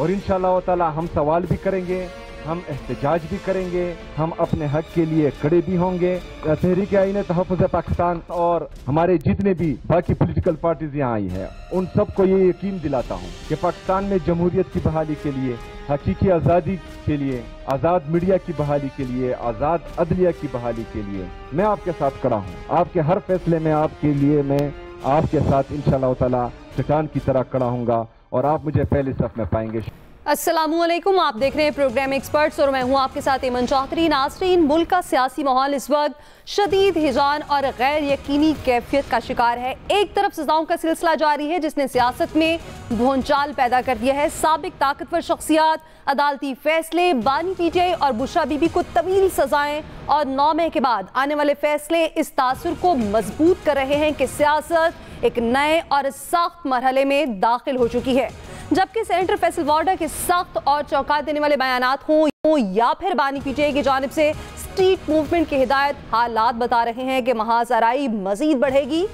और इंशाअल्लाह ताला हम सवाल भी करेंगे, हम एहतजाज भी करेंगे, हम अपने हक के लिए खड़े भी होंगे। तहरीक आईन तहफ़्फ़ुज़ पाकिस्तान और हमारे जितने भी बाकी पॉलिटिकल पार्टीज यहाँ आई है, उन सबको ये यकीन दिलाता हूँ कि पाकिस्तान में जमहूरियत की बहाली के लिए, हकीकी आज़ादी के लिए, आज़ाद मीडिया की बहाली के लिए, आज़ाद अदलिया की बहाली के लिए मैं आपके साथ खड़ा हूँ। आपके हर फैसले में आपके लिए मैं आपके साथ इंशाअल्लाह ताला चट्टान की तरह खड़ा हूँगा और आप मुझे पहले सफ में पाएंगे। अस्सलामुअलैकुम, आप देख रहे हैं प्रोग्राम एक्सपर्ट्स और मैं हूं आपके साथ ईमन चौधरी। नाज़रीन, मुल्क का सियासी माहौल इस वक्त शदीद हिजान और गैर यकीनी कैफियत का शिकार है। एक तरफ सजाओं का सिलसिला जारी है जिसने सियासत में भूचाल पैदा कर दिया है। साबिक ताकतवर शख्सियात, अदालती फैसले, बानी पीटीआई और बुशरा बीबी को तवील सजाएं और 9 मई के बाद आने वाले फैसले इस तासुर को मजबूत कर रहे हैं कि सियासत एक नए और सख्त मरहले में दाखिल हो चुकी है। जबकि सेनेटर फैसल वार्डा के सख्त और चौंका देने वाले बयानात हों या फिर बानी पीटीआई की जानिब से स्ट्रीट मूवमेंट की हिदायत, हालात बता रहे हैं कि महाजराई मजीद बढ़ेगी,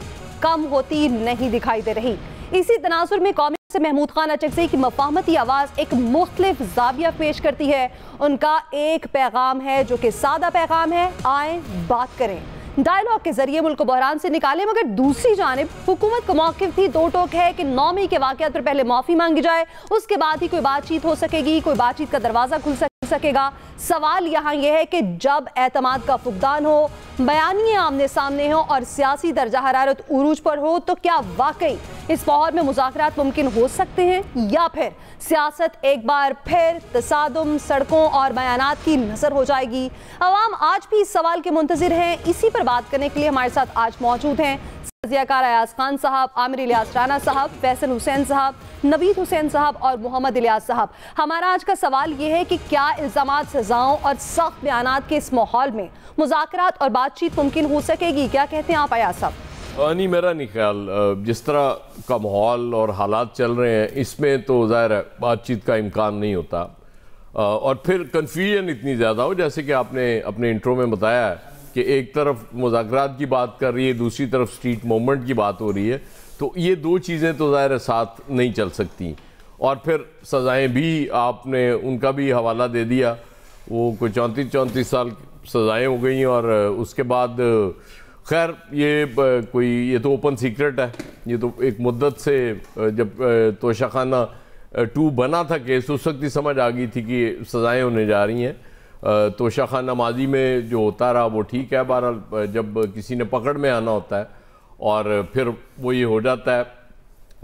कम होती नहीं दिखाई दे रही। इसी तनाजुर में कौमी से महमूद खान अचकज़ई की मफाहमती आवाज़ एक मुख्तलिफ ज़ाविया पेश करती है। उनका एक पैगाम है जो कि सादा पैगाम है, आए बात करें, डायलॉग के जरिए मुल्क को बहरान से निकाले। मगर दूसरी जानिब हुकूमत का मौक़िफ़ भी दो टोक है कि 9 मई के वाक़यात पर पहले माफ़ी मांगी जाए, उसके बाद ही कोई बातचीत हो सकेगी, कोई बातचीत का दरवाज़ा खुल सकेगा। सवाल यहाँ यह है कि जब एतमाद का फुकदान हो, बयानिए आमने सामने हो और सियासी दर्जा हरारत उरूज पर हो, तो क्या वाकई इस माहौल में मुज़ाकरात मुमकिन हो सकते हैं या फिर सियासत एक बार फिर तसादुम, सड़कों और बयानात की नजर हो जाएगी? अवाम आज भी इस सवाल के मुंतजिर हैं। इसी पर बात करने के लिए हमारे साथ आज मौजूद हैं तजियाकार अयाज खान साहब, आमिर इलियास राना साहब, फैसल हुसैन साहब, नवीद हुसैन साहब और मोहम्मद इलियास साहब। हमारा आज का सवाल ये है कि क्या इल्ज़ामात, सजाओं और सख्त बयानात के इस माहौल में मुज़ाकरात और बातचीत मुमकिन हो सकेगी? क्या कहते हैं आप अयाज साहब? नहीं, मेरा नहीं ख्याल। जिस तरह का माहौल और हालात चल रहे हैं इसमें तो ज़ाहिर है बातचीत का इम्कान नहीं होता। और फिर कन्फ्यूजन इतनी ज़्यादा हो, जैसे कि आपने अपने इंट्रो में बताया है कि एक तरफ मुज़ाकरात की बात कर रही है, दूसरी तरफ स्ट्रीट मूवमेंट की बात हो रही है, तो ये दो चीज़ें तो ज़ाहिर है साथ नहीं चल सकती। और फिर सज़ाएँ भी आपने उनका भी हवाला दे दिया, वो कोई 34 साल सज़ाएँ हो गई और उसके बाद खैर ये तो ओपन सीक्रेट है। ये तो एक मुद्दत से जब तोशाखाना 2 बना था केस, उस वक्त ही समझ आ गई थी कि सज़ाएँ होने जा रही हैं। तोशाखाना माजी में जो होता रहा वो ठीक है, बहरहाल जब किसी ने पकड़ में आना होता है और फिर वो ये हो जाता है।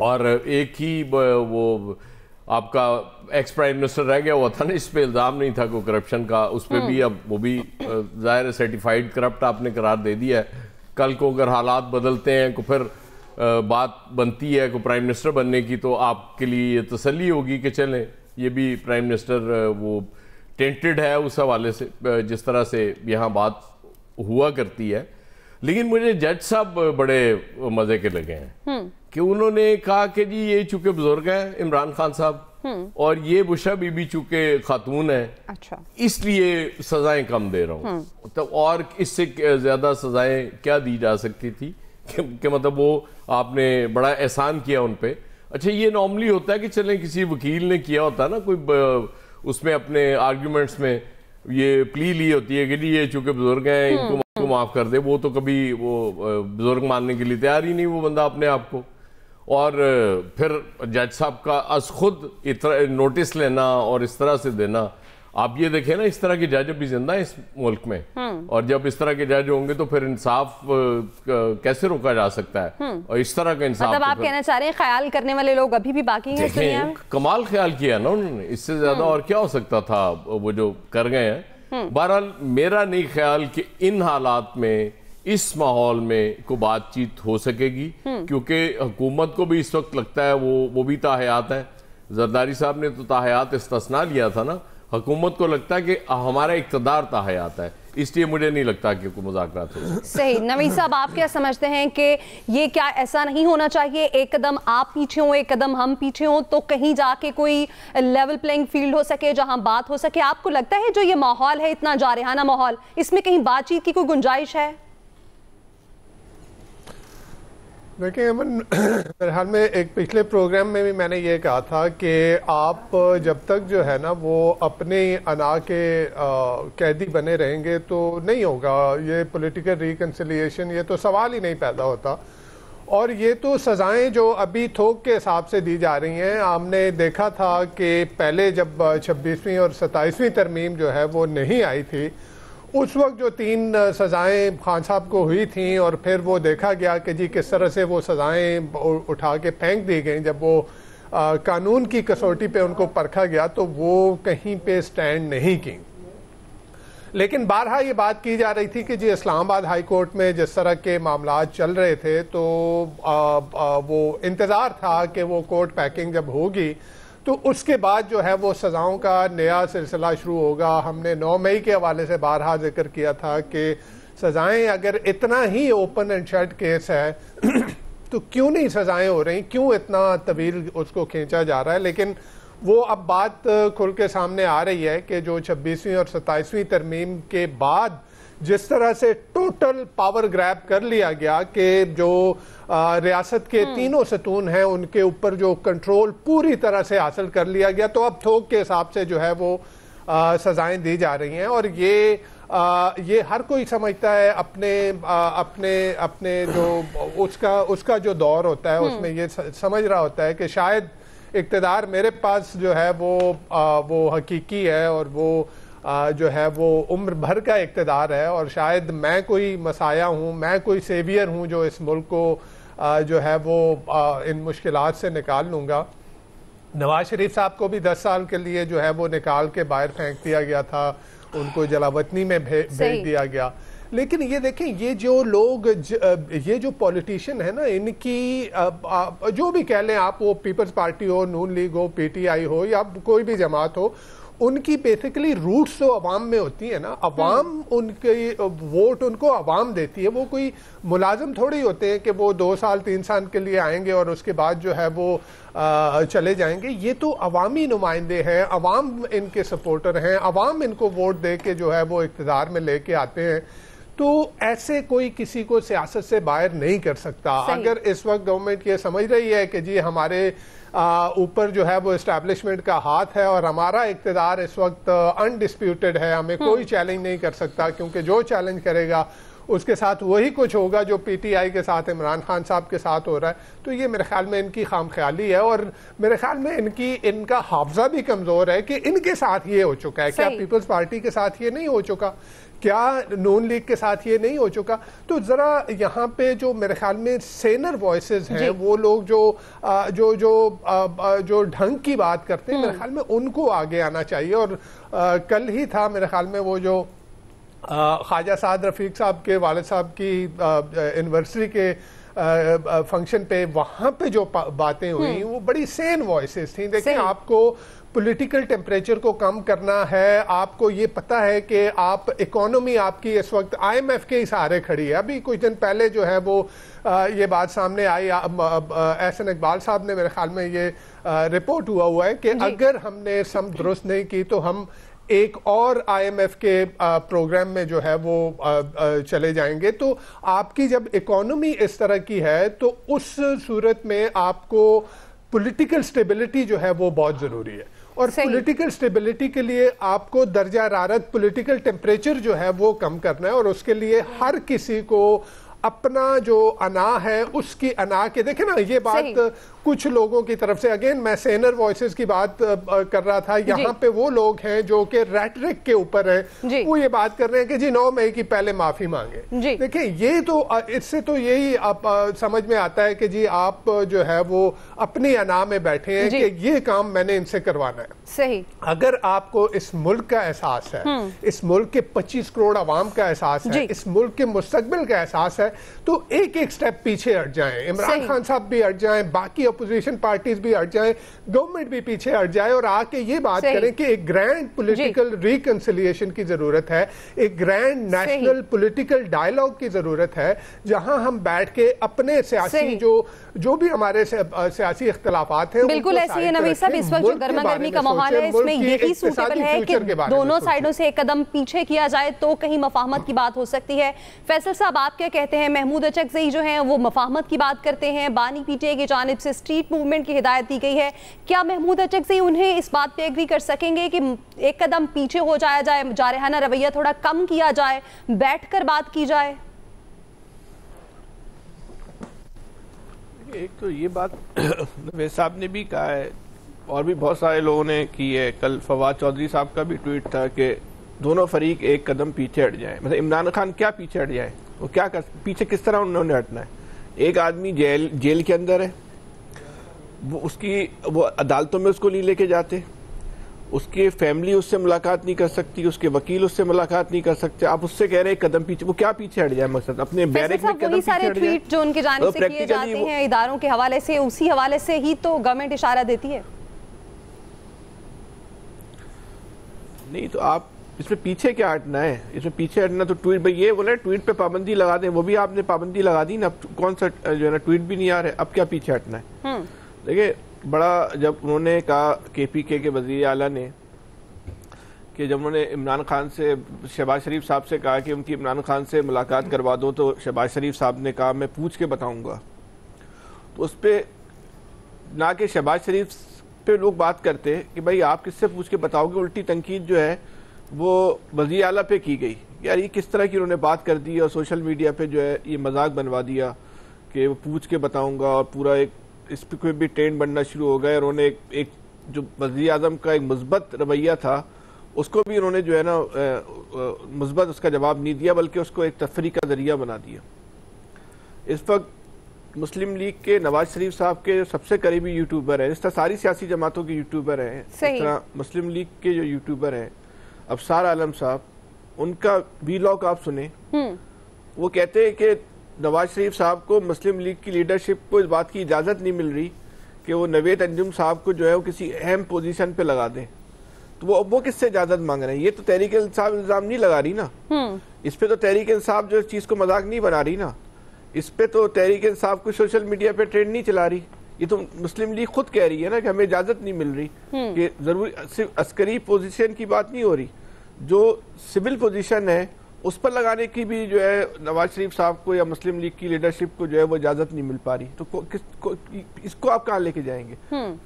और एक ही वो आपका एक्स प्राइम मिनिस्टर रह गया हुआ था ना, इस पर इल्ज़ाम नहीं था कोई करप्शन का, उस पर भी अब वो भी ज़ाहिर सर्टिफाइड करप्ट आपने करार दे दिया है। कल को अगर हालात बदलते हैं तो फिर बात बनती है को प्राइम मिनिस्टर बनने की, तो आपके लिए ये तसल्ली होगी कि चलें ये भी प्राइम मिनिस्टर वो टेंटेड है उस हवाले से जिस तरह से यहाँ बात हुआ करती है। लेकिन मुझे जज साहब बड़े मज़े के लगे हैं कि उन्होंने कहा कि जी ये चूँकि बुजुर्ग हैं इमरान खान साहब और ये बुशरा बीबी चूँकि खातून है, अच्छा, इसलिए सज़ाएं कम दे रहा हूँ। तो और इससे ज़्यादा सज़ाएं क्या दी जा सकती थी कि मतलब वो आपने बड़ा एहसान किया उन पर। अच्छा, ये नॉर्मली होता है कि चलें किसी वकील ने किया होता है ना कोई, उसमें अपने आर्ग्यूमेंट्स में ये प्ली ली होती है कि जी ये चूँकि बुजुर्ग हैं इनको माफ़ कर दे। वो तो कभी वो बुजुर्ग मानने के लिए तैयार ही नहीं वो बंदा अपने आप को। और फिर जज साहब का अस खुद इतना नोटिस लेना और इस तरह से देना, आप ये देखें ना, इस तरह के जज भी जिंदा है इस मुल्क में। और जब इस तरह के जज होंगे तो फिर इंसाफ कैसे रोका जा सकता है? और इस तरह का इंसाफ मतलब आप कहना चाह रहे हैं ख्याल करने वाले लोग अभी भी बाकी हैं इस दुनिया में? कमाल ख्याल किया ना उन्होंने, इससे ज्यादा और क्या हो सकता था वो जो कर गए हैं। बहरहाल मेरा नहीं ख्याल कि इन हालात में, इस माहौल में को बातचीत हो सकेगी, क्योंकि हुकूमत को भी इस वक्त लगता है वो भी ताहयात है। जरदारी साहब ने तो ताहयात इस्तिस्ना लिया था ना, हुकूमत को लगता है कि हमारा इक़्तिदार ताहयात है, इसलिए मुझे नहीं लगता कि कोई मुज़ाकरात हो। सही। नवीद साहब, आप क्या समझते हैं कि ये क्या ऐसा नहीं होना चाहिए, एक कदम आप पीछे हो एक कदम हम पीछे हो, तो कहीं जाके कोई लेवल प्लेइंग फील्ड हो सके जहां बात हो सके? आपको लगता है जो ये माहौल है, इतना जारहाना माहौल, इसमें कहीं बातचीत की कोई गुंजाइश है? देखिए अमन, मेरे ख्याल में एक पिछले प्रोग्राम में भी मैंने ये कहा था कि आप जब तक जो है ना वो अपने अना के कैदी बने रहेंगे तो नहीं होगा ये पॉलिटिकल रिकन्सिलिएशन, ये तो सवाल ही नहीं पैदा होता। और ये तो सज़ाएं जो अभी थोक के हिसाब से दी जा रही हैं, हमने देखा था कि पहले जब 26वीं और 27वीं तरमीम जो है वो नहीं आई थी, उस वक्त जो 3 सज़ाएं खान साहब को हुई थी और फिर वो देखा गया कि जी किस तरह से वो सज़ाएं उठा के फेंक दी गई, जब वो कानून की कसौटी पे उनको परखा गया तो वो कहीं पे स्टैंड नहीं की। लेकिन बारहा ये बात की जा रही थी कि जी इस्लामाबाद हाई कोर्ट में जिस तरह के मामला चल रहे थे तो वो इंतज़ार था कि वो कोर्ट पैकिंग जब होगी तो उसके बाद जो है वो सज़ाओं का नया सिलसिला शुरू होगा। हमने 9 मई के हवाले से बारहा जिक्र किया था कि सज़ाएं अगर इतना ही ओपन एंड शट केस है तो क्यों नहीं सज़ाएं हो रही, क्यों इतना तवील उसको खींचा जा रहा है। लेकिन वो अब बात खुल के सामने आ रही है कि जो 26वीं और 27वीं तरमीम के बाद जिस तरह से टोटल पावर ग्रैब कर लिया गया कि जो रियासत के तीनों सतून हैं उनके ऊपर जो कंट्रोल पूरी तरह से हासिल कर लिया गया, तो अब थोक के हिसाब से जो है वो सजाएं दी जा रही हैं। और ये हर कोई समझता है अपने जो उसका जो दौर होता है उसमें ये समझ रहा होता है कि शायद इक़्तिदार मेरे पास जो है वो हकीकी है और वो जो है वो उम्र भर का इक़्तिदार है और शायद मैं कोई मसाया हूँ, मैं कोई सेवियर हूँ जो इस मुल्क को जो है वो इन मुश्किलात से निकाल लूँगा। नवाज शरीफ साहब को भी 10 साल के लिए जो है वो निकाल के बाहर फेंक दिया गया था, उनको जलावतनी में भेज दिया गया। लेकिन ये देखें, ये जो लोग ये जो पॉलिटिशियन है ना, इनकी जो भी कह लें आप, वो पीपल्स पार्टी हो, नून लीग हो, पीटीआई हो या कोई भी जमात हो, उनकी बेसिकली रूट्स तो अवाम में होती है ना। अवाम उनके वोट उनको अवाम देती है, वो कोई मुलाजिम थोड़ी होते हैं कि वो 2 साल 3 साल के लिए आएंगे और उसके बाद जो है वो चले जाएंगे। ये तो अवामी नुमाइंदे हैं, अवाम इनके सपोर्टर हैं, अवाम इनको वोट दे के जो है वो इक़्तिदार में लेके आते हैं। तो ऐसे कोई किसी को सियासत से बाहर नहीं कर सकता। अगर इस वक्त गवर्नमेंट ये समझ रही है कि जी हमारे ऊपर जो है वो एस्टैब्लिशमेंट का हाथ है और हमारा इक़्तिदार इस वक्त अनडिस्प्यूटेड है, हमें कोई चैलेंज नहीं कर सकता, क्योंकि जो चैलेंज करेगा उसके साथ वही कुछ होगा जो पीटीआई के साथ इमरान खान साहब के साथ हो रहा है, तो ये मेरे ख्याल में इनकी खामख्याली है। और मेरे ख्याल में इनका हाफजा भी कमज़ोर है कि इनके साथ ये हो चुका है। क्या पीपल्स पार्टी के साथ ये नहीं हो चुका? क्या नून लीग के साथ ये नहीं हो चुका? तो ज़रा यहाँ पे जो मेरे ख्याल में सेनर वॉइसेस हैं, वो लोग जो ढंग की बात करते हैं, मेरे ख्याल में उनको आगे आना चाहिए। और कल ही था मेरे ख्याल में वो जो ख्वाजा साद रफीक साहब के वालिद साहब की एनिवर्सरी के फंक्शन पे, वहाँ पे जो बातें हुई वो बड़ी सेन वॉइसेस थी। देखिए, आपको पॉलिटिकल टेम्परेचर को कम करना है, आपको ये पता है कि आप इकोनॉमी आपकी इस वक्त IMF के ही सहारे खड़ी है। अभी कुछ दिन पहले जो है वो ये बात सामने आई, एहसन इकबाल साहब ने मेरे ख्याल में ये रिपोर्ट हुआ है कि अगर हमने सम दुरुस्त नहीं की तो हम एक और IMF के प्रोग्राम में जो है वो चले जाएंगे। तो आपकी जब इकोनॉमी इस तरह की है तो उस सूरत में आपको पॉलिटिकल स्टेबिलिटी जो है वो बहुत ज़रूरी है। और पॉलिटिकल स्टेबिलिटी के लिए आपको दर्जा हरारत, पॉलिटिकल टेम्परेचर जो है वो कम करना है। और उसके लिए हर किसी को अपना जो अना है उसकी अना के, देखे ना, ये बात कुछ लोगों की तरफ से, अगेन मैं सेनर वॉइसेस की बात कर रहा था, यहाँ पे वो लोग हैं जो कि रेटरिक के ऊपर हैं, वो ये बात कर रहे हैं कि जी 9 मई की पहले माफी मांगे। देखिए, ये तो इससे तो यही समझ में आता है कि जी आप जो है वो अपनी अना में बैठे हैं कि ये काम मैंने इनसे करवाना है। सही। अगर आपको इस मुल्क का एहसास है, इस मुल्क के 25 करोड़ आवाम का एहसास है, इस मुल्क के मुस्तकबिल का एहसास है, तो एक एक स्टेप पीछे हट जाएं। इमरान खान साहब भी हट जाएं, बाकी अपोजिशन पार्टीज भी हट जाए, गवर्नमेंट भी पीछे हट जाए और आके ये बात करें कि एक ग्रैंड पॉलिटिकल रिकंसिलिएशन की जरूरत है, एक ग्रैंड नेशनल पॉलिटिकल डायलॉग की जरूरत है, जहां हम बैठ के अपने सियासी जो भी हमारे सियासी इख्तलाफात हैं। बिल्कुल ऐसी है नवीद साहब, इस वक्त जो गर्मा गर्मी का माहौल है इसमें यही सूटेबल है कि दोनों साइडों से एक कदम पीछे किया जाए तो कहीं मफाहमत की बात हो सकती है। फैसल साहब आप क्या कहते हैं? महमूद अचकज़ई जो हैं वो मफाहमत की बात करते हैं, बानी पीटीआई की जानिब से स्ट्रीट मूवमेंट की हिदायत दी गई है, क्या महमूद अचकज़ई उन्हें इस बात पे एग्री कर सकेंगे कि एक कदम पीछे हो जाया जाए, जारहाना रवैया थोड़ा कम किया जाए, बैठकर बात की जाए? एक तो ये बात नवेद साहब ने भी कहा है और भी बहुत सारे लोगों ने की है। कल फवाद चौधरी साहब का भी ट्वीट था कि दोनों फरीक एक कदम पीछे हट जाए। मतलब इमरान खान क्या पीछे हट जाए, वो क्या कर पीछे किस तरह उन्होंने हटना है? एक आदमी जेल के अंदर है, वो अदालतों में उसको नहीं लेके जाते, उसकी फैमिली उससे मुलाकात नहीं कर सकती, उसके वकील उससे मुलाकात नहीं कर सकते, आप उससे कह रहे हैं कदम पीछे, वो क्या पीछे हट जाए? मकसद अपने बैरक में कदम पीछे हट जाए? जो उनकी जानिब से किए जाते हैं इदारों के हवाले से, उसी हवाले से ही तो गवर्नमेंट इशारा देती है। नहीं तो आप इसमें पीछे क्या हटना है? इसमें पीछे हटना तो ट्वीट, भाई ये बोले ट्वीट पे पाबंदी लगा दें, वो भी आपने पाबंदी लगा दी ना, अब कौन सा जो है ना ट्वीट भी नहीं आ रहे, अब क्या पीछे हटना है? देखिए बड़ा जब उन्होंने कहा केपीके के वज़ीर आला ने कि जब उन्होंने इमरान खान से, शहबाज शरीफ साहब से कहा कि उनकी इमरान खान से मुलाकात करवा दो, तो शहबाज शरीफ साहब ने कहा मैं पूछ के बताऊंगा। तो उस पर ना कि शहबाज शरीफ पे लोग बात करते कि भाई आप किससे पूछ के बताओगे, उल्टी तनकीद जो है वो वज़ीर आला पे की गई। यार ये किस तरह की उन्होंने बात कर दी और सोशल मीडिया पे जो है ये मजाक बनवा दिया कि वो पूछ के बताऊंगा, और पूरा एक इस पर कोई भी ट्रेंड बनना शुरू हो गया। उन्होंने एक जो वज़ीर आज़म का एक मुस्बत रवैया था उसको भी उन्होंने जो है ना मुस्बत उसका जवाब नहीं दिया, बल्कि उसको एक तफरी का जरिया बना दिया। इस वक्त मुस्लिम लीग के नवाज शरीफ साहब के सबसे करीबी यूट्यूबर हैं, इस तरह सारी सियासी जमातों के यूट्यूबर हैं, इस तरह मुस्लिम लीग के जो यूट्यूबर हैं अफसार आलम साहब, उनका वीलॉग आप सुने, वो कहते हैं कि नवाज शरीफ साहब को मुस्लिम लीग की लीडरशिप को इस बात की इजाज़त नहीं मिल रही कि वो नवेद अंजुम साहब को जो है वो किसी अहम पोजीशन पे लगा दें। तो वो किससे इजाज़त मांग रहे हैं? ये तो तहरीक इंसाफ इल्ज़ाम नहीं लगा रही ना, इस पे तो तहरीक इंसाफ जो चीज़ को मजाक नहीं बना रही ना, इस पे तो तहरीक इंसाफ को सोशल मीडिया पे ट्रेंड नहीं चला रही। ये तो मुस्लिम लीग खुद कह रही है ना कि हमें इजाज़त नहीं मिल रही, कि जरूरी सिर्फ अस्करी पोजीशन की बात नहीं हो रही, जो सिविल पोजीशन है उस पर लगाने की भी जो है नवाज शरीफ साहब को या मुस्लिम लीग की लीडरशिप को जो है वो इजाजत नहीं मिल पा रही। तो इसको आप कहाँ लेके जाएंगे?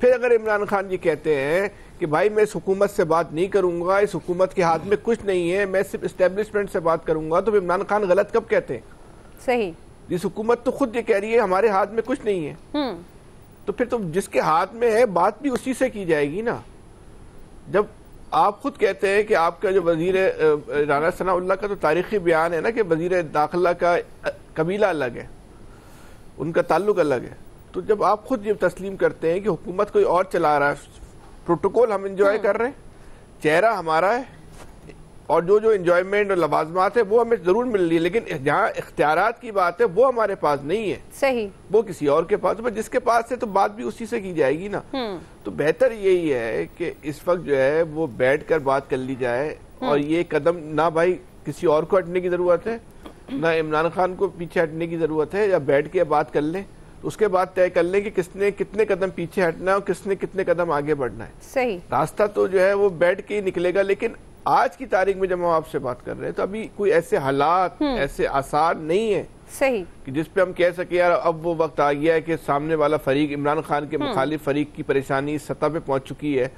फिर अगर इमरान खान ये कहते हैं कि भाई मैं इस हुकूमत से बात नहीं करूंगा, इस हुकूमत के हाथ में कुछ नहीं है, मैं सिर्फ एस्टेब्लिशमेंट से बात करूंगा, तो इमरान खान गलत कब कहते हैं? सही, इस हुकूमत तो खुद ये कह रही है हमारे हाथ में कुछ नहीं है, तो फिर तो जिसके हाथ में है बात भी उसी से की जाएगी ना। जब आप खुद कहते हैं कि आपका जो वजीर राना सनाउल्लाह का तो तारीखी बयान है ना कि वजीर दाखिला का कबीला अलग है, उनका ताल्लुक अलग है, तो जब आप खुद ये तस्लीम करते हैं कि हुकूमत कोई और चला रहा है, प्रोटोकॉल हम इंजॉय कर रहे हैं, चेहरा हमारा है, और जो इंजॉयमेंट और लवाजमात है वो हमें जरूर मिल रही है, लेकिन जहाँ इख्तियारात की बात है वो हमारे पास नहीं है, सही, वो किसी और के पास, तो जिसके पास है तो बात भी उसी से की जाएगी ना। तो बेहतर यही है कि इस वक्त जो है वो बैठकर बात कर ली जाए, और ये कदम ना भाई किसी और को हटने की जरूरत है, ना इमरान खान को पीछे हटने की जरूरत है, या बैठ के बात कर लें, तो उसके बाद तय कर लें कि किसने कितने कदम पीछे हटना है और किसने कितने कदम आगे बढ़ना है। सही, रास्ता तो जो है वो बैठ के ही निकलेगा। लेकिन आज की तारीख में जब हम आपसे बात कर रहे हैं तो अभी कोई ऐसे हालात, ऐसे आसार नहीं है सही कि जिस पे हम कह सके यार अब वो वक्त आ गया है कि सामने वाला फरीक, इमरान खान के मुखालिफ फरीक की परेशानी इस सतह पे पहुंच चुकी है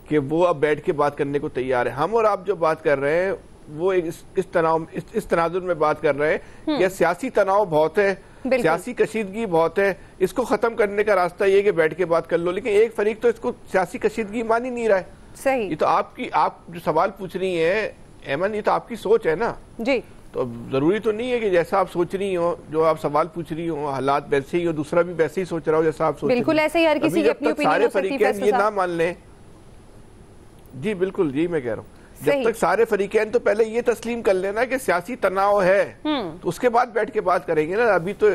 कि वो अब बैठ के बात करने को तैयार है। हम और आप जो बात कर रहे हैं वो इस तनाजुर में बात कर रहे हैं कि सियासी तनाव बहुत है, सियासी कशीदगी बहुत है, इसको खत्म करने का रास्ता ये कि बैठ के बात कर लो, लेकिन एक फरीक तो इसको सियासी कशीदगी मान ही नहीं रहा है। सही, ये तो आप जो सवाल पूछ रही हैं ऐमन, ये तो आपकी सोच है ना जी, तो जरूरी तो नहीं है कि जैसा आप सोच रही हो, जो आप सवाल पूछ रही हो, हालात वैसे ही हो, दूसरा भी वैसे ही सोच रहा हो जैसा आप सोच रही हो। बिल्कुल ऐसे ही हर किसी की अपनी ओपिनियन हो सकती है। ये ना मान लें, जी बिल्कुल, जी मैं कह रहा हूँ जब तक सारे फरीकैन तो पहले ये तस्लीम कर लेना कि सियासी तनाव है, तो उसके बाद बैठ के बात करेंगे ना। अभी तो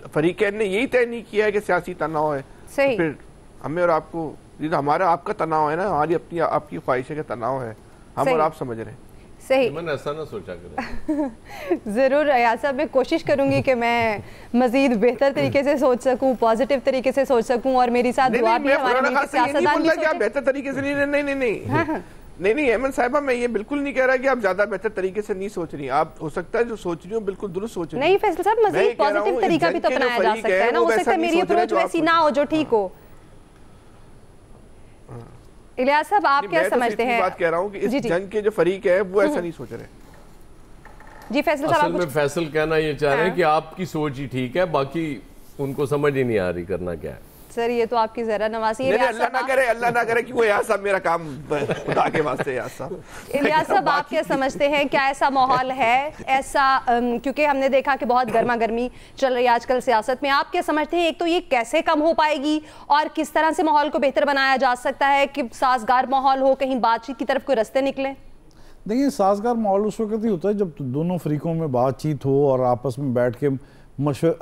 फरीकैन ने यही तय नहीं किया है कि सियासी तनाव है, सही। तो फिर हमें और आपको, ये तो हमारा आपका तनाव है ना, हमारी अपनी आपकी ख्वाहिशें का तनाव है, हम और आप समझ रहे हैं। सही, मैंने ऐसा ना सोचा करें। ज़रूर रियाज साहब, मैं कोशिश करूंगी कि मैं मज़ीद बेहतर तरीके से सोच सकूं, पॉजिटिव तरीके से सोच सकूं, और मेरी साथ दुआ भी हमारे मिलकर सियासतदान भी सोचें। बेहतर तरीके से नहीं अहमद साहिबा, मैं ये बिल्कुल नहीं कह रहा कि आप ज्यादा बेहतर तरीके से नहीं सोच रही, आप हो सकता है जो सोच रही हो बिल्कुल दुरुस्त सोच रही हो। नहीं फैसल साहब, मज़ीद पॉजिटिव तरीका भी तो अपनाया जा सकता है ना, हो सकता है मेरी अप्रोच वैसी ना हो जो ठीक हो। इलियास साहब, आप क्या समझते हैं? बात कह रहा हूँ कि इस जंग के जो फरीक है वो ऐसा नहीं सोच रहे। जी फैसल साहब, असल में फैसल कहना ये चाह रहे हैं कि आपकी सोच ही ठीक है, बाकी उनको समझ ही नहीं आ रही करना क्या है। सर ये तो आपकी जरा नवाजी। अल्लाह ना करे कि वो यार साहब मेरा काम खुदा के वास्ते यार साहब। इलियास साहब, आप क्या समझते हैं, क्या ऐसा माहौल है ऐसा, क्योंकि हमने देखा कि बहुत गर्मा गर्मी चल रही है आजकल सियासत में, आप क्या समझते हैं एक तो ये कैसे कम हो पाएगी और किस तरह से माहौल को बेहतर बनाया जा सकता है कि साजगार माहौल हो, कहीं बातचीत की तरफ कोई रास्ते निकले? देखिए, साजगार माहौल उस वक्त ही होता है जब दोनों फरीकों में बातचीत हो और आपस में बैठ के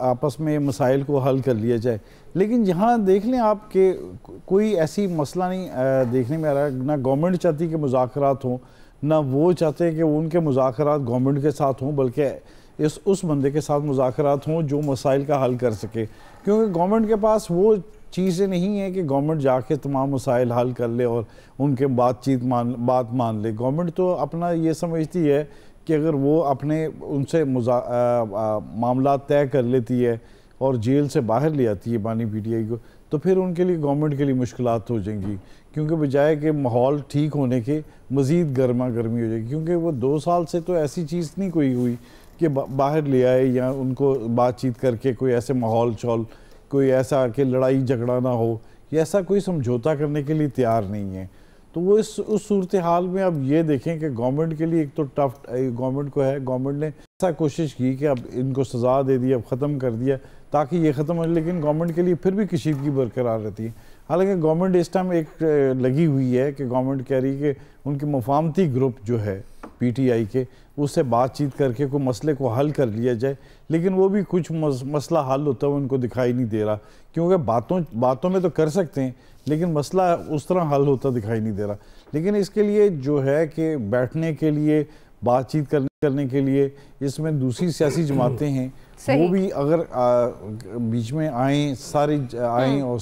आपस में मसाइल को हल कर लिया जाए। लेकिन यहाँ देख लें आप कि कोई ऐसी मसला नहीं देखने में आ रहा है, ना गवर्नमेंट चाहती कि मुज़ाकरात हों, ना वो चाहते हैं कि उनके मुज़ाकरात गवर्नमेंट के साथ हों, बल्कि उस बंदे के साथ मुज़ाकरात हों जो मसाइल का हल कर सके। क्योंकि गवर्नमेंट के पास वो चीज़ें नहीं है कि गवर्नमेंट जाके तमाम मसाइल हल कर ले और उनके बात मान ले। गवर्नमेंट तो अपना ये समझती है कि अगर वो अपने उनसे मामला तय कर लेती है और जेल से बाहर ले आती है बानी पीटीआई को, तो फिर उनके लिए गवर्नमेंट के लिए मुश्किलात हो जाएंगी, क्योंकि बजाय कि माहौल ठीक होने के मज़ीद गर्मा गर्मी हो जाएगी। क्योंकि वो 2 साल से तो ऐसी चीज़ नहीं कोई हुई कि बाहर ले आए या उनको बातचीत करके कोई ऐसे माहौल चौल, कोई ऐसा कि लड़ाई झगड़ा ना हो, या ऐसा कोई समझौता करने के लिए तैयार नहीं है। तो वो उस सूरत हाल में अब ये देखें कि गवर्नमेंट के लिए एक तो टफ गवर्नमेंट को है, गवर्नमेंट ने ऐसा कोशिश की कि अब इनको सज़ा दे दी, अब ख़त्म कर दिया ताकि ये ख़त्म हो, लेकिन गवर्नमेंट के लिए फिर भी कशीदगी बरकरार रहती है। हालांकि गवर्नमेंट इस टाइम एक लगी हुई है कि गवर्नमेंट कह रही है कि उनके मुफाहमती ग्रुप जो है पीटीआई के, उससे बातचीत करके कोई मसले को हल कर लिया जाए, लेकिन वो भी कुछ मसला हल होता है उनको दिखाई नहीं दे रहा। क्योंकि बातों में तो कर सकते हैं, लेकिन मसला उस तरह हल होता दिखाई नहीं दे रहा। लेकिन इसके लिए जो है कि बैठने के लिए, बातचीत करने के लिए, इसमें दूसरी सियासी जमातें हैं, वो भी अगर बीच में आएँ, सारी आएँ और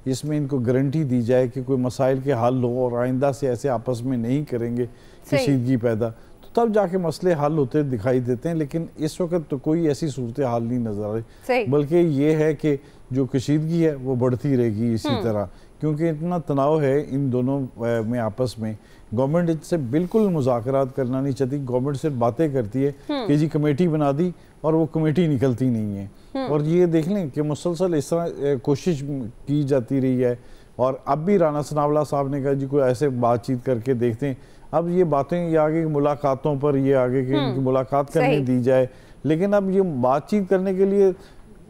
इसमें इनको गारंटी दी जाए कि कोई मसाइल के हल हो और आइंदा से ऐसे आपस में नहीं करेंगे कशीदगी पैदा, तो तब जाके मसले हल होते दिखाई देते हैं। लेकिन इस वक्त तो कोई ऐसी सूरत हाल नहीं नजर आ रही, बल्कि ये है कि जो कशीदगी है वो बढ़ती रहेगी इसी तरह, क्योंकि इतना तनाव है इन दोनों में आपस में। गवर्नमेंट इनसे बिल्कुल मुज़ाकरात करना नहीं चाहती, गवर्नमेंट सिर्फ बातें करती है कि जी कमेटी बना दी, और वो कमेटी निकलती नहीं है। और ये देख लें कि मुसलसल इस तरह कोशिश की जाती रही है, और अब भी राना सनावला साहब ने कहा जी कोई ऐसे बातचीत करके देखते हैं। अब ये बातें ये आगे की मुलाकातों पर, ये आगे की इनकी मुलाकात करने दी जाए, लेकिन अब ये बातचीत करने के लिए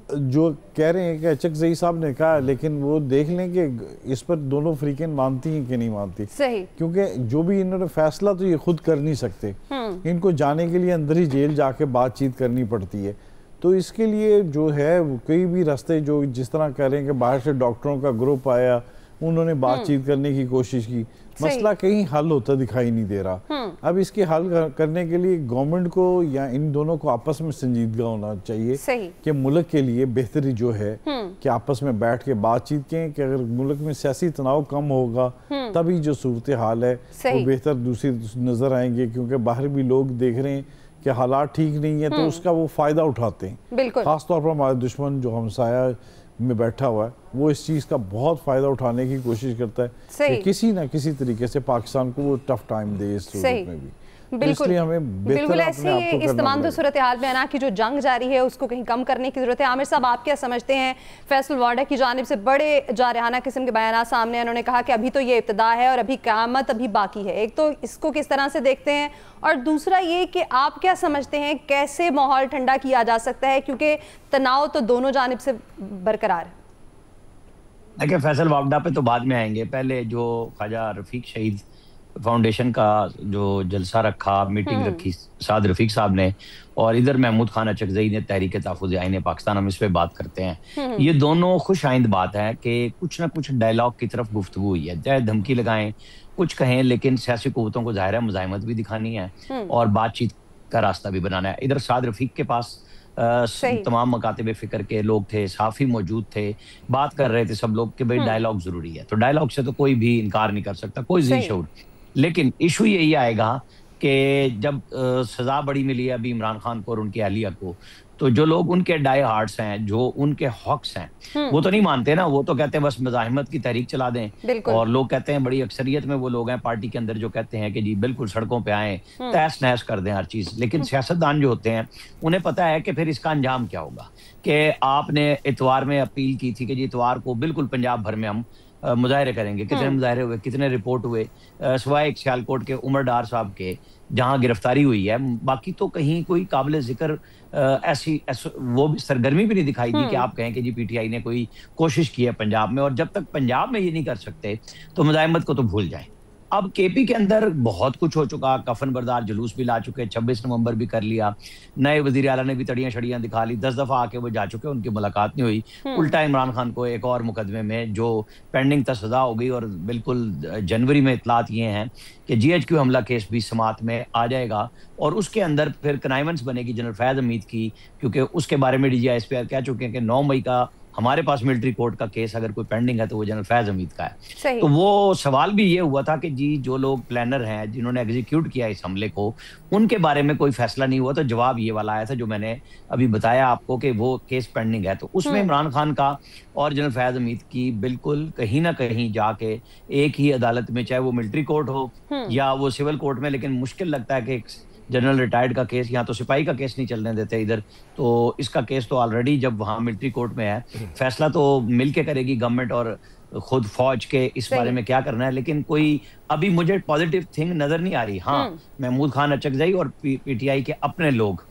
जो कह रहे हैं कि अचकज़ई साहब ने कहा, लेकिन वो देख लें कि इस पर दोनों फ्रीकें मानती हैं कि नहीं मानती। सही। क्योंकि जो भी इन्होंने फैसला तो ये खुद कर नहीं सकते, इनको जाने के लिए अंदर ही जेल जाके बातचीत करनी पड़ती है। तो इसके लिए जो है कई भी रास्ते, जो जिस तरह कह रहे हैं कि बाहर से डॉक्टरों का ग्रुप आया, उन्होंने बातचीत करने की कोशिश की, मसला कहीं हल होता दिखाई नहीं दे रहा। अब इसके हल करने के लिए गवर्नमेंट को या इन दोनों को आपस में संजीदगा होना चाहिए कि मुल्क के लिए बेहतरी जो है कि आपस में बैठ के बातचीत करें कि अगर मुल्क में सियासी तनाव कम होगा तभी जो सूरत हाल है वो बेहतर दूसरी नजर आएंगे। क्योंकि बाहर भी लोग देख रहे हैं कि हालात ठीक नहीं है, तो उसका वो फायदा उठाते हैं। खासतौर पर हमारा दुश्मन जो हमसाया में बैठा हुआ है, वो इस चीज़ का बहुत फ़ायदा उठाने की कोशिश करता है कि किसी ना किसी तरीके से पाकिस्तान को वो टफ टाइम दे इस सूरत में भी। बिल्कुल, बिल्कुल ऐसे इस तमाम सूरत हाल में ना कि जो जंग जारी है उसको कहीं कम करने की जरूरत है। आमिर साहब, आप क्या समझते हैं? फैसल वार्डा की जानिब से बड़े जारहाना किस्म के बयान सामने, उन्होंने कहा कि अभी तो ये इब्तिदा है और अभी क़यामत अभी बाकी है। एक तो इसको किस तरह से देखते हैं, और दूसरा ये कि आप क्या समझते हैं कैसे माहौल ठंडा किया जा सकता है, क्योंकि तनाव तो दोनों जानिब से बरकरार है। देखिए, फैसल वार्डा पे तो बाद में आएंगे, पहले जो ख्वाजा रफीक शहीद फाउंडेशन का जो जलसा रखा, मीटिंग रखी साद रफीक साहब ने, और इधर महमूद खान अचकजई ने तहरीक तहफ़्फ़ुज़ आईन पाकिस्तान, हम इस पे बात करते हैं। ये दोनों खुश आइंद बात है कि कुछ ना कुछ डायलॉग की तरफ गुफ्तगू हुई है, चाहे धमकी लगाएं, कुछ कहें, लेकिन सियासी कुव्वतों को ज़ाहिर है मुज़ाहिमत भी दिखानी है और बातचीत का रास्ता भी बनाना है। इधर साद रफीक के पास तमाम मकातिब फ़िक्र के लोग थे, साफ़ी मौजूद थे, बात कर रहे थे सब लोग कि भाई डायलॉग ज़रूरी है, तो डायलॉग से तो कोई भी इनकार नहीं कर सकता, कोई ज़ी शऊर। लेकिन इशू यही आएगा कि जब सजा बड़ी मिली है अभी इमरान खान को और उनकी अहलिया को, तो जो लोग उनके डाई हार्ट्स हैं, जो उनके हॉक्स हैं, वो तो नहीं मानते ना, वो तो कहते हैं बस मुजाहिमत की तहरीक चला दें। और लोग कहते हैं, बड़ी अक्सरियत में वो लोग हैं पार्टी के अंदर जो कहते हैं कि जी बिल्कुल सड़कों पे आए, तहस नहस कर दें हर चीज। लेकिन सियासतदान जो होते हैं उन्हें पता है कि फिर इसका अंजाम क्या होगा। कि आपने इतवार में अपील की थी कि जी इतवार को बिल्कुल पंजाब भर में हम मुजाहरे करेंगे, कितने मुजाहरे हुए, कितने रिपोर्ट हुए, सिवाय एक सियालकोट के उमर डार साहब के जहां गिरफ्तारी हुई है, बाकी तो कहीं कोई काबिल जिक्र ऐसी वो भी सरगर्मी भी नहीं दिखाई दी कि आप कहें कि जी पीटीआई ने कोई कोशिश की है पंजाब में। और जब तक पंजाब में ये नहीं कर सकते तो मुजाहिमत को तो भूल जाएं। अब केपी के अंदर बहुत कुछ हो चुका, कफन बरदार जुलूस भी ला चुके, 26 नवंबर भी कर लिया, नए वजीर आला ने भी तड़ियां शड़ियां दिखा ली, 10 दफा आके वो जा चुके, उनकी मुलाकात नहीं हुई। उल्टा इमरान खान को एक और मुकदमे में जो पेंडिंग था सजा हो गई, और बिल्कुल जनवरी में इतलात ये हैं कि GHQ हमला केस भी समात में आ जाएगा, और उसके अंदर फिर कनाइवेंस बनेगी जनरल फैज हमीद की, क्योंकि उसके बारे में DG ISPR कह चुके हैं कि 9 मई का हमारे पास मिलिट्री कोर्ट का केस अगर कोई पेंडिंग है तो वो जनरल फैज हमीद का है। तो वो सवाल भी ये हुआ था कि जी जो लोग प्लानर हैं, जिन्होंने एग्जीक्यूट किया इस हमले को, उनके बारे में कोई फैसला नहीं हुआ। तो जवाब ये वाला आया था जो मैंने अभी बताया आपको कि वो केस पेंडिंग है। तो उसमें इमरान खान का और जनरल फैज हमीद की बिल्कुल कहीं ना कहीं जाके एक ही अदालत में, चाहे वो मिलिट्री कोर्ट हो या वो सिविल कोर्ट में, लेकिन मुश्किल लगता है कि जनरल रिटायर्ड का केस, यहाँ तो सिपाही का केस नहीं चलने देते इधर, तो इसका केस तो ऑलरेडी जब वहाँ मिलिट्री कोर्ट में है, फैसला तो मिलके करेगी गवर्नमेंट और खुद फौज के इस बारे में क्या करना है। लेकिन कोई अभी मुझे पॉजिटिव थिंग नजर नहीं आ रही। हाँ, महमूद खान अचकजई और पीटीआई के अपने लोग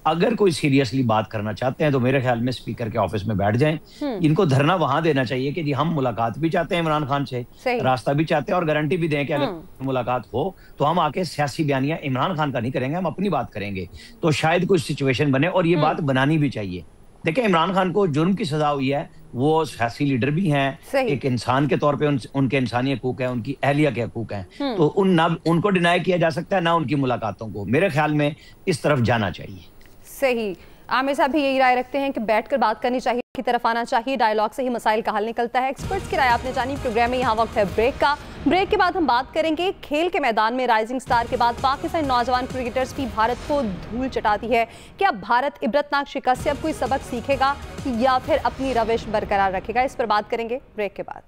अगर कोई सीरियसली बात करना चाहते हैं तो मेरे ख्याल में स्पीकर के ऑफिस में बैठ जाएं। इनको धरना वहां देना चाहिए कि जी हम मुलाकात भी चाहते हैं इमरान खान से, रास्ता भी चाहते हैं, और गारंटी भी दें कि अगर मुलाकात हो तो हम आके सियासी बयानियां इमरान खान का नहीं करेंगे, हम अपनी बात करेंगे, तो शायद कुछ सिचुएशन बने। और ये बात बनानी भी चाहिए। देखिए, इमरान खान को जुर्म की सजा हुई है, वो सियासी लीडर भी हैं, एक इंसान के तौर पे उनके इंसानी हकूक हैं, उनकी अहलिया के हकूक हैं, तो उनको डिनाई किया जा सकता है ना उनकी मुलाकातों को। मेरे ख्याल में इस तरफ जाना चाहिए। सही। आमिर साहब भी यही राय रखते हैं कि बैठकर बात करनी चाहिए, की तरफ आना चाहिए, डायलॉग से ही मसाइल का हल निकलता है। एक्सपर्ट्स की राय आपने जानी। प्रोग्राम में यहाँ वक्त है ब्रेक का। ब्रेक के बाद हम बात करेंगे खेल के मैदान में राइजिंग स्टार के बाद पाकिस्तानी नौजवान क्रिकेटर्स की भारत को धूल चटाती है। क्या भारत इबरतनाक शिकस्त से अब कोई सबक सीखेगा या फिर अपनी रविश बरकरार रखेगा? इस पर बात करेंगे ब्रेक के बाद।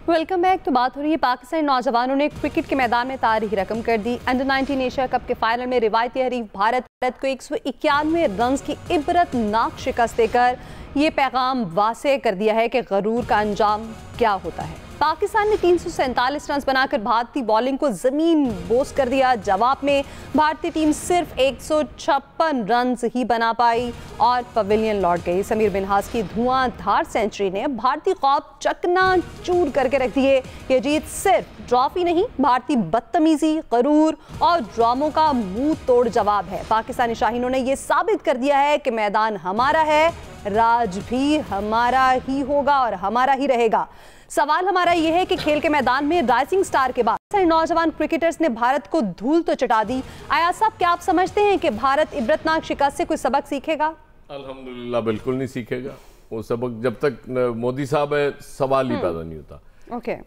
Welcome back. तो बात हो रही है पाकिस्तानी नौजवानों ने क्रिकेट के मैदान में तारीखी रकम कर दी। अंडर-19 एशिया कप के फाइनल में रिवायती हरीफ भारत को 191 रन की इबरतनाक शिकस्त देकर ये पैगाम वासे कर दिया है कि गरूर का अंजाम क्या होता है। पाकिस्तान ने 347 रन बनाकर भारतीय बॉलिंग को जमीन बोस कर दिया। जवाब में भारतीय टीम सिर्फ 156 रन ही बना पाई और पवेलियन लौट गई। समीर मिन्हास की धुआंधार सेंचुरी ने भारतीय ख्वाब चकनाचूर करके रख दिए। ये जीत सिर्फ ट्रॉफी नहीं, भारतीय बदतमीजी, गरूर और ड्रामों का मुंह तोड़ जवाब है। पाकिस्तानी शाहीनों ने यह साबित कर दिया है कि मैदान हमारा है, राज भी हमारा ही होगा और हमारा ही रहेगा। सवाल हमारा यह है कि खेल के मैदान में राइजिंग स्टार के बाद नौजवान क्रिकेटर्स ने भारत को धूल तो चटा दी। आयाज साहब, क्या आप समझते हैं कि भारत इबरतनाक शिकस्त से कोई सबक सीखेगा? अल्हम्दुलिल्लाह बिल्कुल नहीं सीखेगा। वो सबक जब तक मोदी साहब है सवाल ही पैदा नहीं होता।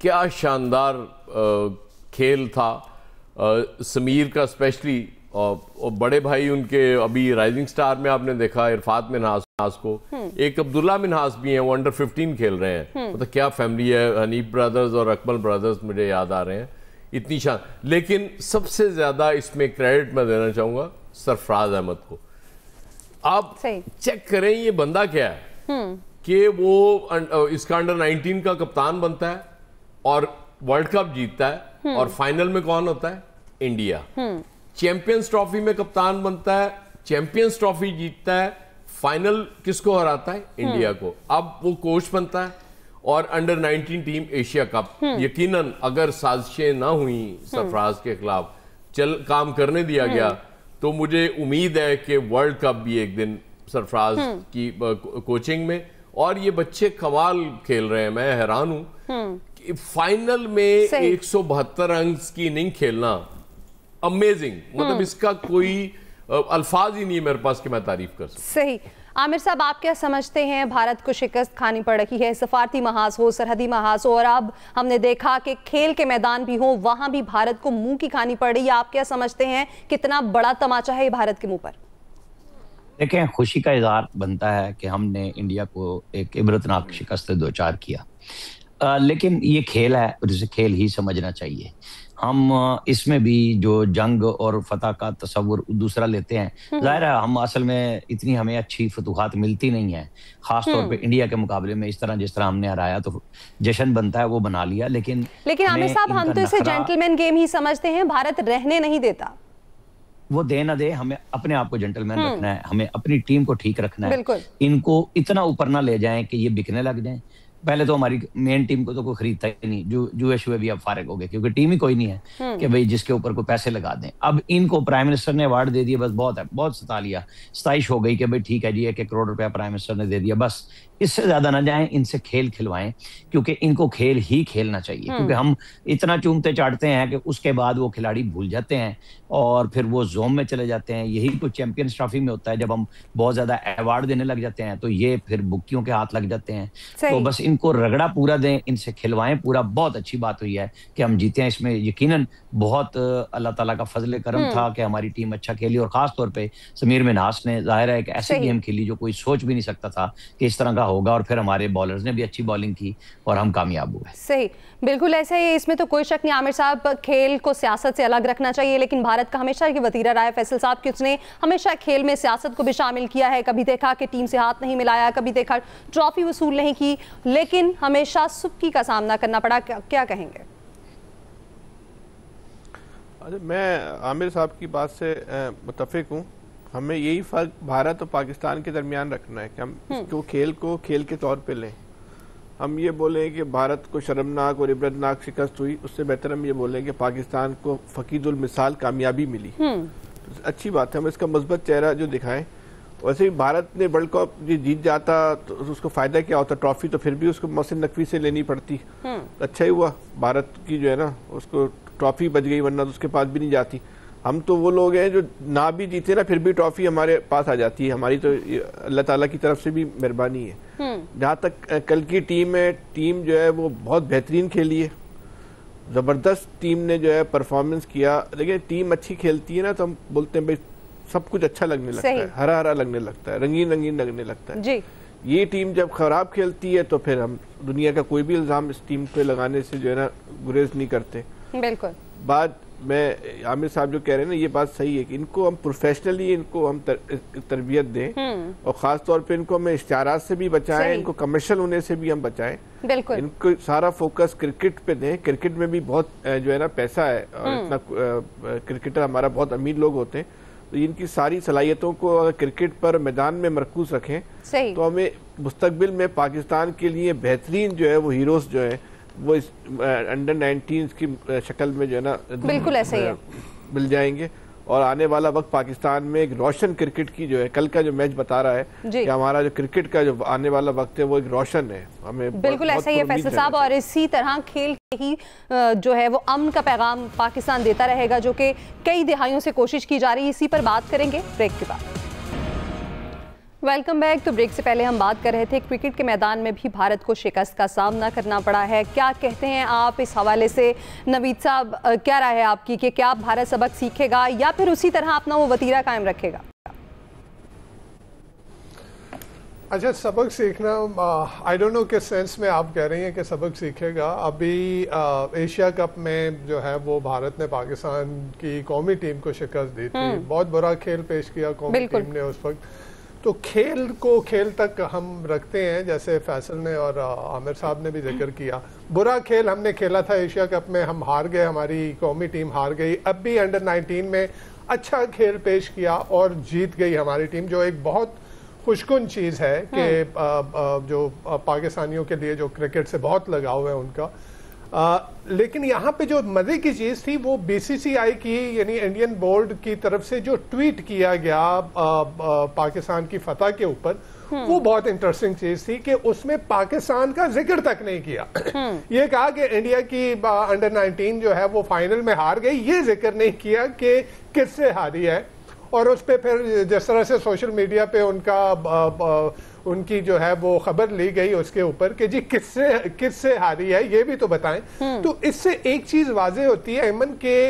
क्या शानदार खेल था समीर का, स्पेशली और बड़े भाई उनके अभी राइजिंग स्टार में आपने देखा इरफात मिन्हास को, एक अब्दुल्ला मिन्हास भी हैं, वो अंडर 15 खेल रहे हैं। मतलब क्या फैमिली है, हनीफ ब्रदर्स और अकमल ब्रदर्स मुझे याद आ रहे हैं, इतनी शान। लेकिन सबसे ज्यादा इसमें क्रेडिट मैं देना चाहूंगा सरफराज अहमद को। आप चेक करें ये बंदा क्या है कि वो इसका अंडर 19 का कप्तान बनता है और वर्ल्ड कप जीतता है, और फाइनल में कौन होता है? इंडिया। चैंपियंस ट्रॉफी में कप्तान बनता है, चैंपियंस ट्रॉफी जीतता है, फाइनल किसको हराता है? इंडिया को। अब वो कोच बनता है और अंडर 19 टीम एशिया कप, यकीनन अगर साजिशें ना हुई सरफराज के खिलाफ, काम करने दिया गया, तो मुझे उम्मीद है कि वर्ल्ड कप भी एक दिन सरफराज की कोचिंग में, और ये बच्चे कमाल खेल रहे हैं। मैं हैरान हूं फाइनल में 172 अंक की इनिंग खेलना, अमेजिंग, मतलब इसका कोई अल्फाज ही नहीं है मेरे पास कि मैं तारीफ कर सकूं। सही। आमिर साहब, आप क्या समझते हैं, भारत को शिकस्त खानी पड़ रही है, सफारती महाज हो, सरहदी महाज हो, और अब हमने देखा कि खेल के मैदान भी हो, वहां भी भारत को मुंह की खानी पड़ रही है। आप क्या समझते हैं, कितना बड़ा तमाचा है भारत के मुंह पर? देखें, खुशी का इजहार बनता है कि हमने इंडिया को एक इबरतनाक शिकस्त दो चार किया, लेकिन ये खेल है और इसे खेल ही समझना चाहिए। हम इसमें भी जो जंग और फतह का तस्वुर दूसरा लेते हैं, जाहिर है हम असल में इतनी हमें अच्छी फतूहात मिलती नहीं है, खास तौर पे इंडिया के मुकाबले में। इस तरह जिस तरह हमने हराया तो जश्न बनता है, वो बना लिया, लेकिन आमिर साहब, हम तो इसे जेंटलमैन गेम ही समझते हैं, भारत रहने नहीं देता। वो दे ना दे, हमें अपने आप को जेंटलमैन रखना है, हमें अपनी टीम को ठीक रखना है। बिल्कुल। इनको इतना ऊपर ना ले जाएं कि ये बिकने लग जाएं। पहले तो हमारी मेन टीम को तो कोई खरीदता ही नहीं, जुए शुए भी अब फारिग हो गए, क्योंकि टीम ही कोई नहीं है कि भाई जिसके ऊपर कोई पैसे लगा दें। अब इनको प्राइम मिनिस्टर ने अवार्ड दे दिया, बस बहुत है, बहुत सता लिया, 27 हो गई कि भाई ठीक है जी, 1 करोड़ रुपया प्राइम मिनिस्टर ने दे दिया, बस इससे ज्यादा ना जाएं, इनसे खेल खिलवाएं, क्योंकि इनको खेल ही खेलना चाहिए। क्योंकि हम इतना चूमते चाटते हैं कि उसके बाद वो खिलाड़ी भूल जाते हैं और फिर वो जोम में चले जाते हैं। यही कुछ चैंपियंस ट्रॉफी में होता है, जब हम बहुत ज्यादा अवार्ड देने लग जाते हैं तो ये फिर बुक्कियों के हाथ लग जाते हैं। तो बस इनको रगड़ा पूरा दें, इनसे खिलवाएं पूरा। बहुत अच्छी बात हुई है कि हम जीते हैं, इसमें यकीनन बहुत अल्लाह ताला का फजल करम था कि हमारी टीम अच्छा खेली, और खास तौर पे समीर मिन्हास ने जाहिर है एक ऐसी गेम खेली जो कोई सोच भी नहीं सकता था कि इस तरह का होगा, और फिर हमारे बॉलर्स ने भी अच्छी बॉलिंग की और हम कामयाब हुए। सही, बिल्कुल ऐसा ही, इसमें तो कोई शक नहीं। आमिर साहब, खेल को सियासत से अलग रखना चाहिए, लेकिन भारत का हमेशा की वतीरा रहा है फैसल साहब कि उसने हमेशा खेल में सियासत को भी शामिल किया है। कभी देखा कि टीम से हाथ नहीं मिलाया, कभी देखा ट्रॉफी वसूल नहीं की, लेकिन हमेशा सुबकी का सामना करना पड़ा। क्या कहेंगे? मैं आमिर साहब की बात से मुत्तफिक हूँ। हमें यही फर्क भारत और पाकिस्तान के दरमियान रखना है कि हम इसको खेल को खेल के तौर पे लें। हम ये बोलें कि भारत को शर्मनाक और इबरतनाक शिकस्त हुई, उससे बेहतर हम ये बोलें कि पाकिस्तान को फकीदुल मिसाल कामयाबी मिली। तो अच्छी बात है, हम इसका मुस्बत चेहरा जो दिखाएं। वैसे ही भारत ने वर्ल्ड कप जीत जाता तो उसको फायदा क्या होता, ट्रॉफी तो फिर भी उसको मोहसिन नकवी से लेनी पड़ती। अच्छा ही हुआ भारत की जो है ना उसको ट्रॉफी बच गई, वरना तो उसके पास भी नहीं जाती। हम तो वो लोग हैं जो ना भी जीते ना फिर भी ट्रॉफी हमारे पास आ जाती है। हमारी तो अल्लाह ताला की तरफ से भी मेहरबानी है। जहाँ तक कल की टीम है, टीम जो है वो बहुत बेहतरीन खेली है, जबरदस्त टीम ने जो है परफॉर्मेंस किया। लेकिन टीम अच्छी खेलती है ना तो हम बोलते हैं भाई सब कुछ अच्छा लगने लगता है, हरा हरा लगने लगता है, रंगीन रंगीन लगने लगता है जी। ये टीम जब खराब खेलती है तो फिर हम दुनिया का कोई भी इल्जाम इस टीम पे लगाने से जो है ना गुरेज नहीं करते। बिल्कुल। बात मैं आमिर साहब जो कह रहे हैं ना, ये बात सही है कि इनको हम प्रोफेशनली इनको हम तरबियत दें, और खास तौर पे इनको हमें इश्तिहारात से भी बचाएं, इनको कमर्शियल होने से भी हम बचाएं। बिल्कुल। इनको सारा फोकस क्रिकेट पे दें। क्रिकेट में भी बहुत जो है ना पैसा है, और इतना क्रिकेटर हमारा बहुत अमीर लोग होते हैं, तो इनकी सारी सलाहियतों को अगर क्रिकेट पर मैदान में मरकूज रखें तो हमें मुस्तकबिल में पाकिस्तान के लिए बेहतरीन जो है वो हीरोज जो है वो इस अंडर 19 की शक्ल में जो है ना बिल्कुल ऐसे ही है मिल जाएंगे। और आने वाला वक्त पाकिस्तान में एक रोशन क्रिकेट की जो है, कल का जो मैच बता रहा है कि हमारा जो क्रिकेट का जो आने वाला वक्त है वो एक रोशन है। हमें बिल्कुल ऐसा ही है फैसल साहब, और इसी तरह खेल ही जो है वो अमन का पैगाम पाकिस्तान देता रहेगा, जो कि कई दिहाइयों से कोशिश की जा रही है। इसी पर बात करेंगे ब्रेक के बाद। Welcome back. तो ब्रेक से पहले हम बात कर रहे थे क्रिकेट के मैदान में भी भारत को शिकस्त का सामना करना पड़ा है। क्या कहते हैं आप इस हवाले से? नवीद साहब, क्या राय है आपकी कि क्या भारत सबक सीखेगा या फिर उसी तरह अपना वो वतीरा कायम रखेगा? अच्छा, सबक सीखना आई डोंट नो किस सेंस में आप कह रही हैं कि सबक सीखेगा। अभी एशिया कप में जो है वो भारत ने पाकिस्तान की कौमी टीम को शिकस्त दी थी, बहुत बुरा खेल पेश किया कौमी टीम ने उस वक्त। तो खेल को खेल तक हम रखते हैं, जैसे फैसल ने और आमिर साहब ने भी जिक्र किया। बुरा खेल हमने खेला था एशिया कप में, हम हार गए, हमारी कौमी टीम हार गई। अब भी अंडर 19 में अच्छा खेल पेश किया और जीत गई हमारी टीम, जो एक बहुत खुशकुन चीज़ है कि जो पाकिस्तानियों के लिए जो क्रिकेट से बहुत लगाव है उनका। लेकिन यहाँ पे जो मजे की चीज थी वो बीसीसीआई की यानी इंडियन बोर्ड की तरफ से जो ट्वीट किया गया पाकिस्तान की फतह के ऊपर, वो बहुत इंटरेस्टिंग चीज थी कि उसमें पाकिस्तान का जिक्र तक नहीं किया। ये कहा कि इंडिया की अंडर 19 जो है वो फाइनल में हार गई, ये जिक्र नहीं किया कि किससे हारी है। और उस पर फिर जिस तरह से सोशल मीडिया पे उनकी जो है वो खबर ली गई उसके ऊपर कि जी किससे हारी है ये भी तो बताएं। तो इससे एक चीज वाजे होती है अमन के,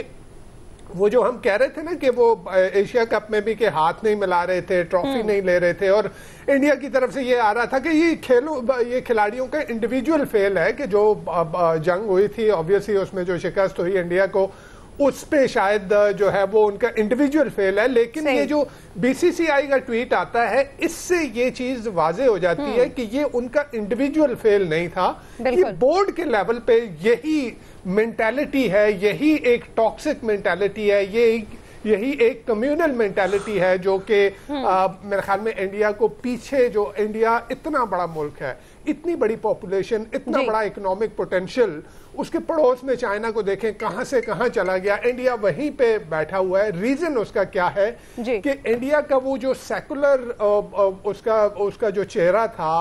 वो जो हम कह रहे थे ना कि वो एशिया कप में भी के हाथ नहीं मिला रहे थे, ट्रॉफी नहीं ले रहे थे, और इंडिया की तरफ से ये आ रहा था कि ये खिलाड़ियों का इंडिविजुअल फेल है कि जो जंग हुई थी ऑब्वियसली उसमें जो शिकस्त हुई इंडिया को, उस पे शायद जो है वो उनका इंडिविजुअल फेल है। लेकिन ये जो बीसीसीआई का ट्वीट आता है इससे ये चीज वाजे हो जाती है कि ये उनका इंडिविजुअल फेल नहीं था, ये बोर्ड के लेवल पे यही मेंटालिटी है, यही एक टॉक्सिक मेंटालिटी है, यही एक कम्युनल मेंटालिटी है जो कि मेरे ख्याल में इंडिया को पीछे, जो इंडिया इतना बड़ा मुल्क है, इतनी बड़ी पॉपुलेशन, इतना बड़ा इकोनॉमिक पोटेंशियल, उसके पड़ोस में चाइना को देखें कहां से कहां चला गया, इंडिया वहीं पे बैठा हुआ है। रीजन उसका क्या है कि इंडिया का वो जो सेकुलर उसका जो चेहरा था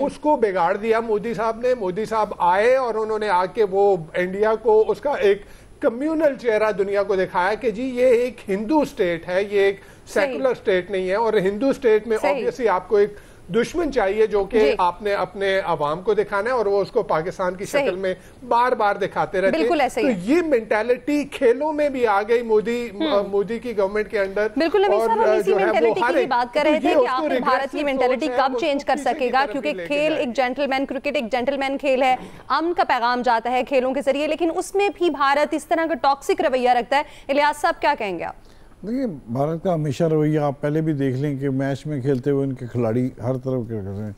उसको बिगाड़ दिया मोदी साहब ने। मोदी साहब आए और उन्होंने आके वो इंडिया को उसका एक कम्युनल चेहरा दुनिया को दिखाया कि जी ये एक हिंदू स्टेट है, ये एक सेकुलर स्टेट नहीं है। और हिंदू स्टेट में ऑब्वियसली आपको एक दुश्मन चाहिए जो कि आपने अपने अवाम को दिखाना है, और वो उसको पाकिस्तान की शक्ल में बार बार दिखाते रहते हैं। तो ये मेंटालिटी खेलों में भी आ गई मोदी की गवर्नमेंट के अंदर। बिल्कुल और इसी मेंटालिटी की बात कर रहे थे कि आखिर भारत की मेंटालिटी कब चेंज कर सकेगा, क्योंकि खेल एक जेंटलमैन, क्रिकेट एक जेंटलमैन खेल है, अमन का पैगाम जाता है खेलों के जरिए, लेकिन उसमें भी भारत इस तरह का टॉक्सिक रवैया रखता है। इलियास साहब क्या कहेंगे आप? देखिए, भारत का हमेशा रवैया आप पहले भी देख लें कि मैच में खेलते हुए उनके खिलाड़ी हर तरफ के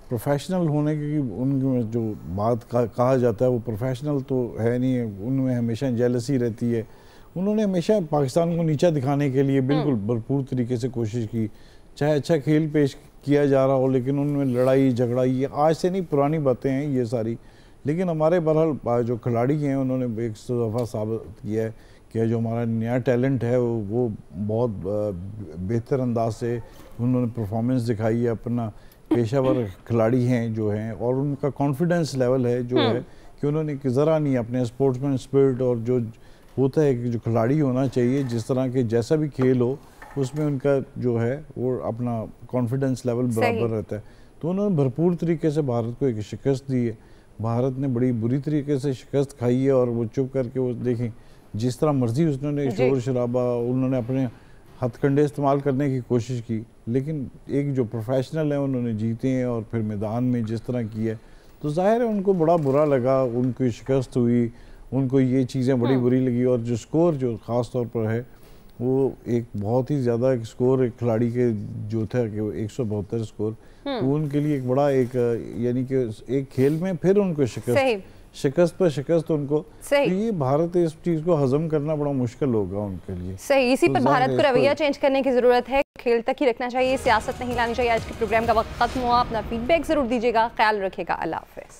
प्रोफेशनल होने की उनमें जो बात कहा जाता है वो प्रोफेशनल तो है नहीं है, उनमें हमेशा जेलसी रहती है। उन्होंने हमेशा पाकिस्तान को नीचा दिखाने के लिए बिल्कुल भरपूर तरीके से कोशिश की, चाहे अच्छा खेल पेश किया जा रहा हो, लेकिन उनमें लड़ाई झगड़ा ये आज से नहीं पुरानी बातें हैं ये सारी। लेकिन हमारे बहरहाल जो खिलाड़ी हैं उन्होंने एक दफ़ा साबित किया है कि जो हमारा नया टैलेंट है वो बहुत बेहतर अंदाज से उन्होंने परफॉर्मेंस दिखाई है। अपना पेशावर खिलाड़ी हैं जो हैं, और उनका कॉन्फिडेंस लेवल है जो है कि उन्होंने ज़रा नहीं अपने स्पोर्ट्समैन स्पिरिट और जो होता है कि जो खिलाड़ी होना चाहिए जिस तरह के जैसा भी खेल हो उसमें उनका जो है वो अपना कॉन्फिडेंस लेवल बराबर रहता है। तो उन्होंने भरपूर तरीके से भारत को एक शिकस्त दी है। भारत ने बड़ी बुरी तरीके से शिकस्त खाई है, और वो चुप करके वो देखें जिस तरह मर्जी उसने शोर शराबा, उन्होंने अपने हथकंडे इस्तेमाल करने की कोशिश की, लेकिन एक जो प्रोफेशनल है उन्होंने जीते हैं। और फिर मैदान में जिस तरह की है तो जाहिर है उनको बड़ा बुरा लगा, उनको शिकस्त हुई, उनको ये चीज़ें बड़ी बुरी लगी। और जो स्कोर जो ख़ास तौर पर है वो एक बहुत ही ज़्यादा स्कोर एक खिलाड़ी के जो था कि 172 स्कोर, तो उनके लिए एक बड़ा एक यानी कि एक खेल में फिर उनको शिकस्त पर शिकस्त उनको, तो ये भारत इस चीज को हजम करना बड़ा मुश्किल होगा उनके लिए। सही, इसी पर भारत को रवैया चेंज करने की जरूरत है, खेल तक ही रखना चाहिए, सियासत नहीं लानी चाहिए। आज के प्रोग्राम का वक्त खत्म हुआ, अपना फीडबैक जरूर दीजिएगा, ख्याल रखिएगा, अल्लाह हाफिज़।